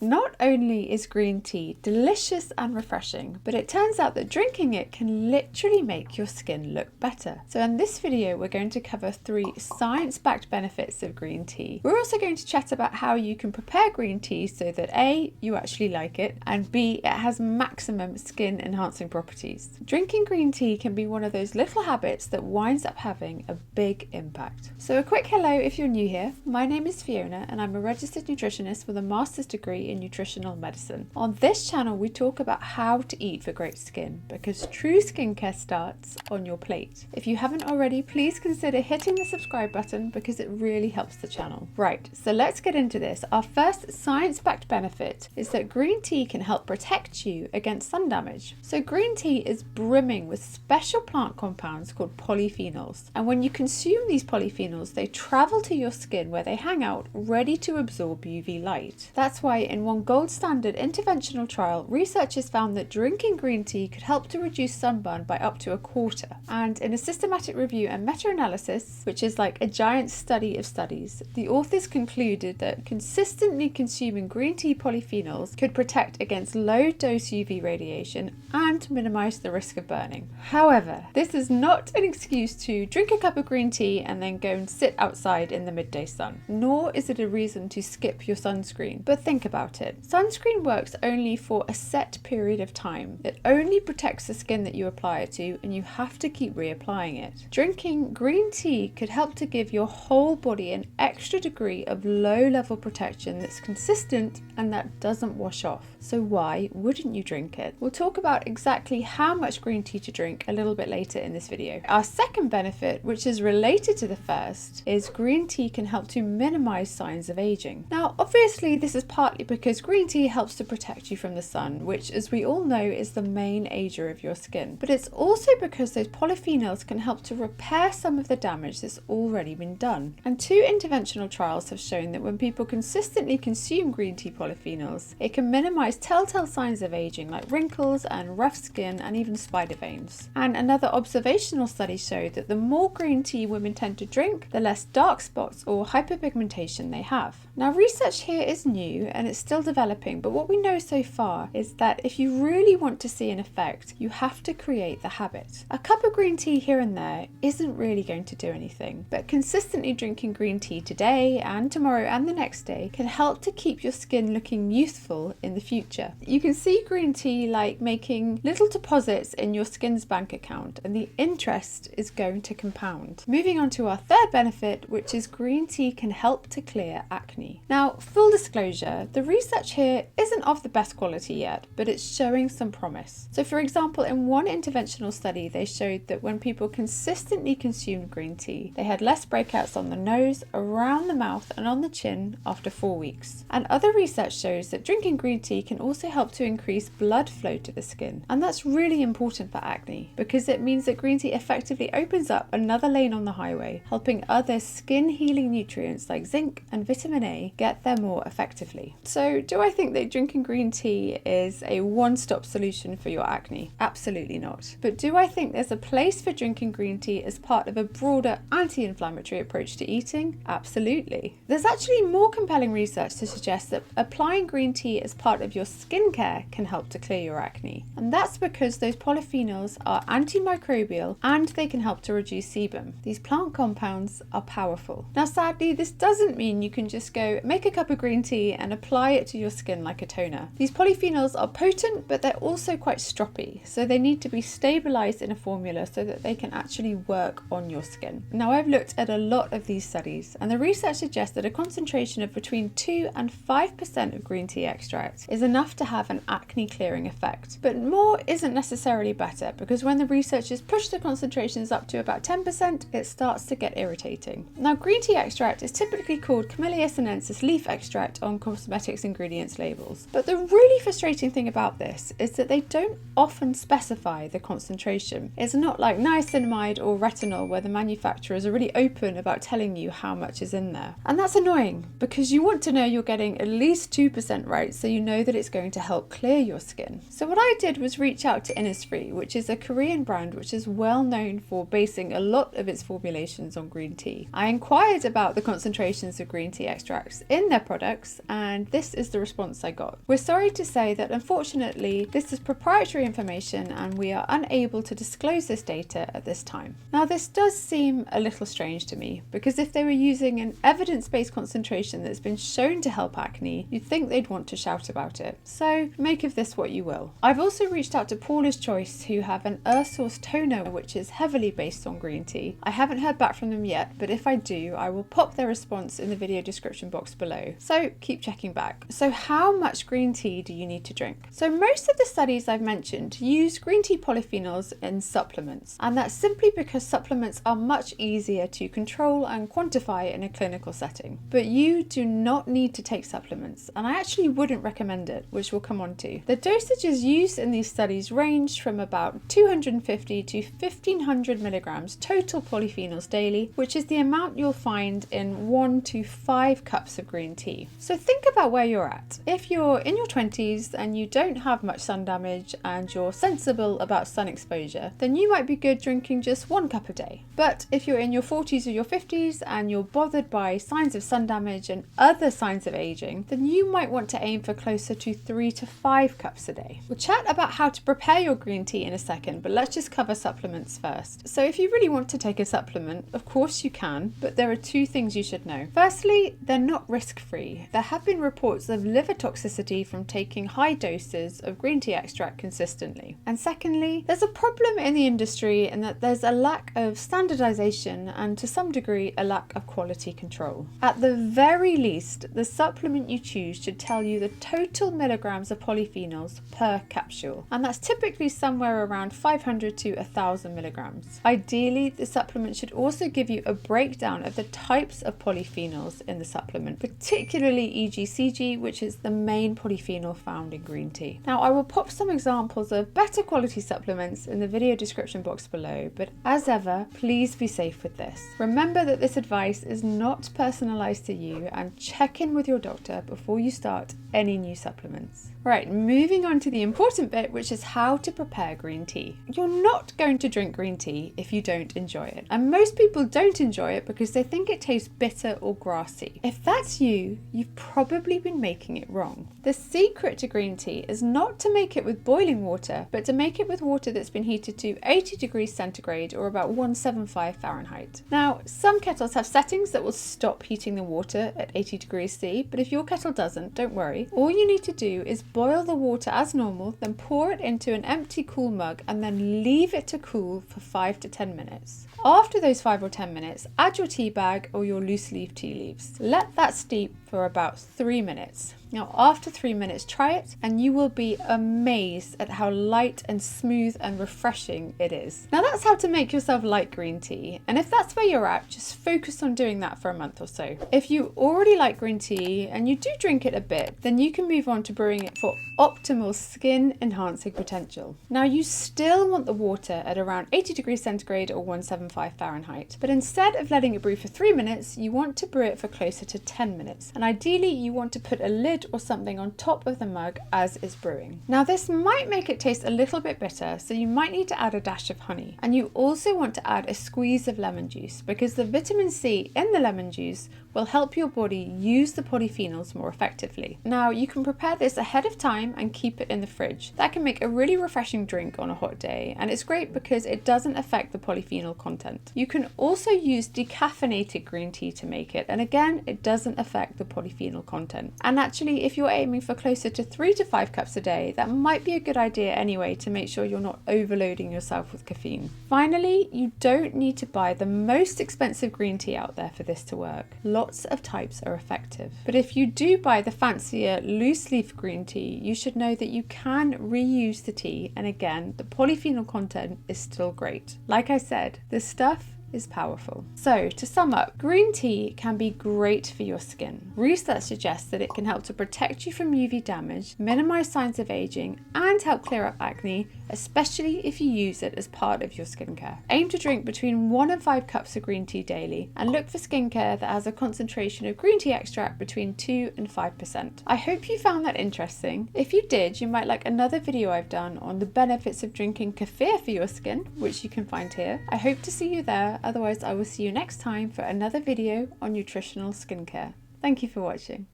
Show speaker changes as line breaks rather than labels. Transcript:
Not only is green tea delicious and refreshing, but it turns out that drinking it can literally make your skin look better. So in this video, we're going to cover 3 science-backed benefits of green tea. We're also going to chat about how you can prepare green tea so that A, you actually like it, and B, it has maximum skin enhancing properties. Drinking green tea can be one of those little habits that winds up having a big impact. So a quick hello if you're new here. My name is Fiona and I'm a registered nutritionist with a master's degree in nutritional medicine. On this channel, we talk about how to eat for great skin because true skincare starts on your plate. If you haven't already, please consider hitting the subscribe button because it really helps the channel. Right, so let's get into this. Our first science-backed benefit is that green tea can help protect you against sun damage. So green tea is brimming with special plant compounds called polyphenols. And when you consume these polyphenols, they travel to your skin where they hang out, ready to absorb UV light. That's why in one gold standard interventional trial, researchers found that drinking green tea could help to reduce sunburn by up to a quarter. And in a systematic review and meta-analysis, which is like a giant study of studies, the authors concluded that consistently consuming green tea polyphenols could protect against low-dose UV radiation and minimize the risk of burning. However, this is not an excuse to drink a cup of green tea and then go and sit outside in the midday sun, nor is it a reason to skip your sunscreen. But think about it. Sunscreen works only for a set period of time. It only protects the skin that you apply it to, and you have to keep reapplying it. Drinking green tea could help to give your whole body an extra degree of low-level protection that's consistent and that doesn't wash off. So why wouldn't you drink it? We'll talk about exactly how much green tea to drink a little bit later in this video. Our second benefit, which is related to the first, is green tea can help to minimize signs of aging. Now, obviously, this is partly because green tea helps to protect you from the sun, which, as we all know, is the main ager of your skin. But it's also because those polyphenols can help to repair some of the damage that's already been done. And 2 interventional trials have shown that when people consistently consume green tea polyphenols, it can minimize telltale signs of aging like wrinkles and rough skin and even spider veins. And another observational study showed that the more green tea women tend to drink, the less dark spots or hyperpigmentation they have. Now, research here is new and it's still developing, but what we know so far is that if you really want to see an effect, you have to create the habit. A cup of green tea here and there isn't really going to do anything, but consistently drinking green tea today and tomorrow and the next day can help to keep your skin looking youthful in the future. You can see green tea like making little deposits in your skin's bank account, and the interest is going to compound. Moving on to our third benefit, which is green tea can help to clear acne. Now, full disclosure, the research here isn't of the best quality yet, but it's showing some promise. So for example, in one interventional study, they showed that when people consistently consumed green tea, they had less breakouts on the nose, around the mouth and on the chin after 4 weeks. And other research shows that drinking green tea can also help to increase blood flow to the skin. And that's really important for acne because it means that green tea effectively opens up another lane on the highway, helping other skin healing nutrients like zinc and vitamin A get there more effectively. So do I think that drinking green tea is a one-stop solution for your acne? Absolutely not. But do I think there's a place for drinking green tea as part of a broader anti-inflammatory approach to eating? Absolutely. There's actually more compelling research to suggest that applying green tea as part of your skincare can help to clear your acne. And that's because those polyphenols are antimicrobial and they can help to reduce sebum. These plant compounds are powerful. Now, sadly, this doesn't mean you can just go make a cup of green tea and apply it to your skin like a toner. These polyphenols are potent, but they're also quite stroppy, so they need to be stabilized in a formula so that they can actually work on your skin. Now, I've looked at a lot of these studies, and the research suggests that a concentration of between 2 and 5% of green tea extract is enough to have an acne clearing effect. But more isn't necessarily better, because when the researchers push the concentrations up to about 10%, it starts to get irritating. Now, green tea extract is typically called Camellia sinensis leaf extract on cosmetics ingredients labels. But the really frustrating thing about this is that they don't often specify the concentration. It's not like niacinamide or retinol where the manufacturers are really open about telling you how much is in there. And that's annoying because you want to know you're getting at least 2% right so you know that it's going to help clear your skin. So what I did was reach out to Innisfree, which is a Korean brand which is well known for basing a lot of its formulations on green tea. I inquired about the concentrations of green tea extracts in their products, and this this is the response I got. We're sorry to say that unfortunately this is proprietary information and we are unable to disclose this data at this time. Now this does seem a little strange to me, because if they were using an evidence-based concentration that's been shown to help acne, you'd think they'd want to shout about it. So make of this what you will. I've also reached out to Paula's Choice, who have an Earth Source toner which is heavily based on green tea. I haven't heard back from them yet, but if I do, I will pop their response in the video description box below. So keep checking back. So how much green tea do you need to drink? So most of the studies I've mentioned use green tea polyphenols in supplements, and that's simply because supplements are much easier to control and quantify in a clinical setting. But you do not need to take supplements, and I actually wouldn't recommend it, which we'll come on to. The dosages used in these studies range from about 250 to 1500 milligrams total polyphenols daily, which is the amount you'll find in 1 to 5 cups of green tea. So think about where you're at. If you're in your 20s and you don't have much sun damage and you're sensible about sun exposure, then you might be good drinking just 1 cup a day. But if you're in your 40s or your 50s and you're bothered by signs of sun damage and other signs of aging, then you might want to aim for closer to 3 to 5 cups a day. We'll chat about how to prepare your green tea in a second, but let's just cover supplements first. So if you really want to take a supplement, of course you can, but there are 2 things you should know. Firstly, they're not risk-free. There have been reports of liver toxicity from taking high doses of green tea extract consistently. And secondly, there's a problem in the industry in that there's a lack of standardization and to some degree a lack of quality control. At the very least, the supplement you choose should tell you the total milligrams of polyphenols per capsule, and that's typically somewhere around 500 to 1000 milligrams. Ideally, the supplement should also give you a breakdown of the types of polyphenols in the supplement, particularly EGCG, which is the main polyphenol found in green tea. Now, I will pop some examples of better quality supplements in the video description box below, but as ever, please be safe with this. Remember that this advice is not personalized to you, and check in with your doctor before you start any new supplements. Right, moving on to the important bit, which is how to prepare green tea. You're not going to drink green tea if you don't enjoy it, and most people don't enjoy it because they think it tastes bitter or grassy. If that's you, you've probably been making it wrong. The secret to green tea is not to make it with boiling water, but to make it with water that's been heated to 80 degrees centigrade or about 175 Fahrenheit. Now, some kettles have settings that will stop heating the water at 80 degrees C, but if your kettle doesn't, don't worry. All you need to do is boil the water as normal, then pour it into an empty cool mug and then leave it to cool for 5 to 10 minutes. After those 5 or 10 minutes, add your tea bag or your loose leaf tea leaves. Let that steep for about 3 minutes. Now, after 3 minutes, try it and you will be amazed at how light and smooth and refreshing it is. Now, that's how to make yourself like green tea. And if that's where you're at, just focus on doing that for a month or so. If you already like green tea and you do drink it a bit, then you can move on to brewing it for optimal skin enhancing potential. Now, you still want the water at around 80 degrees centigrade or 175 Fahrenheit, but instead of letting it brew for 3 minutes, you want to brew it for closer to 10 minutes. And ideally, you want to put a lid or something on top of the mug as it's brewing. Now, this might make it taste a little bit bitter, so you might need to add a dash of honey. And you also want to add a squeeze of lemon juice, because the vitamin C in the lemon juice will help your body use the polyphenols more effectively. Now, you can prepare this ahead of time and keep it in the fridge. That can make a really refreshing drink on a hot day, and it's great because it doesn't affect the polyphenol content. You can also use decaffeinated green tea to make it, and again, it doesn't affect the polyphenol content. And actually, if you're aiming for closer to 3 to 5 cups a day, that might be a good idea anyway to make sure you're not overloading yourself with caffeine. Finally, you don't need to buy the most expensive green tea out there for this to work. Lots of types are effective. But if you do buy the fancier loose leaf green tea, you should know that you can reuse the tea, and again, the polyphenol content is still great. Like I said, this stuff is powerful. So to sum up, green tea can be great for your skin. Research suggests that it can help to protect you from UV damage, minimize signs of aging, and help clear up acne, especially if you use it as part of your skincare. Aim to drink between 1 and 5 cups of green tea daily, and look for skincare that has a concentration of green tea extract between 2 and 5%. I hope you found that interesting. If you did, you might like another video I've done on the benefits of drinking kefir for your skin, which you can find here. I hope to see you there. Otherwise, I will see you next time for another video on nutritional skincare. Thank you for watching.